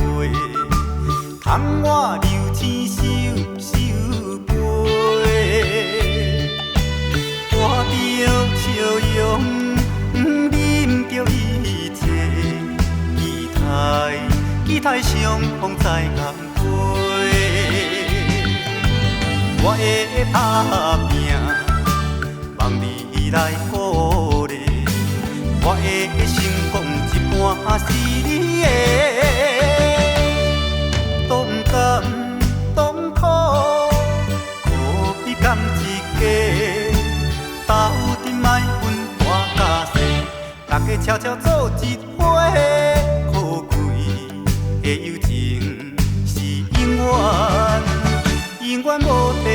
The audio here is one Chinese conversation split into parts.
过，窗外流星收收飞，看着笑容，忍着一切，期待相逢在暗暝。我会打拼，望你来鼓励。我的成功一半是你的，都不甘，都不苦，可比甘一家。斗阵莫分大甲小，大家悄悄做一伙，可贵的友情是永远，永远无地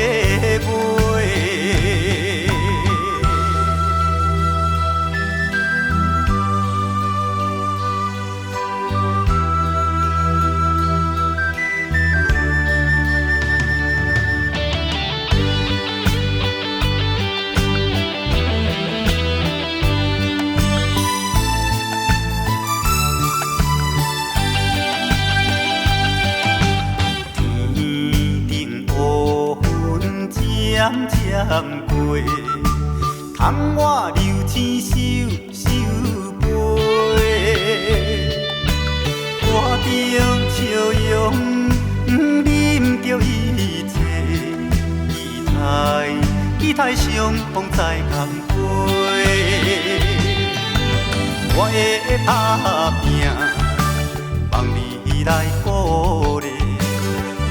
卖。渐渐过，窗外流星收收飞，看着笑容，忍着一切，期待相逢在暗暉。我会打拼，望你来鼓励。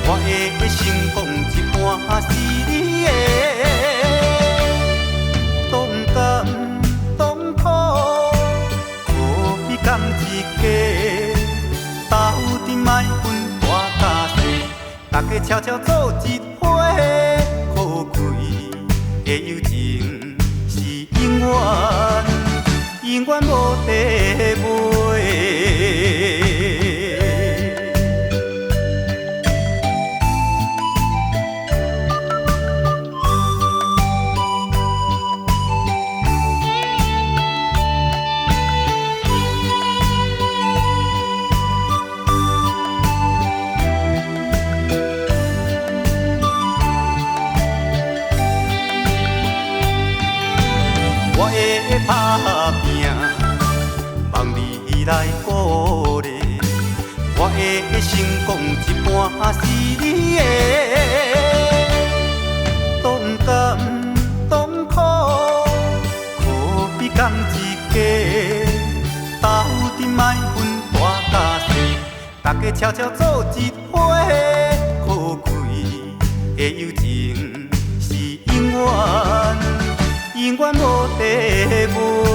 我的成功一半是你的，都不甘，都不苦，可比甘一家。斗阵莫分大甲小，大家悄悄做一伙，可贵的友情是永远，永远无地卖。我会打拼，望你来鼓励。我的成功一半是你的，都不甘，都不苦，可比甘一家。斗阵莫分大甲小，大家悄悄做一伙，可贵的友情是永远。永远无地卖。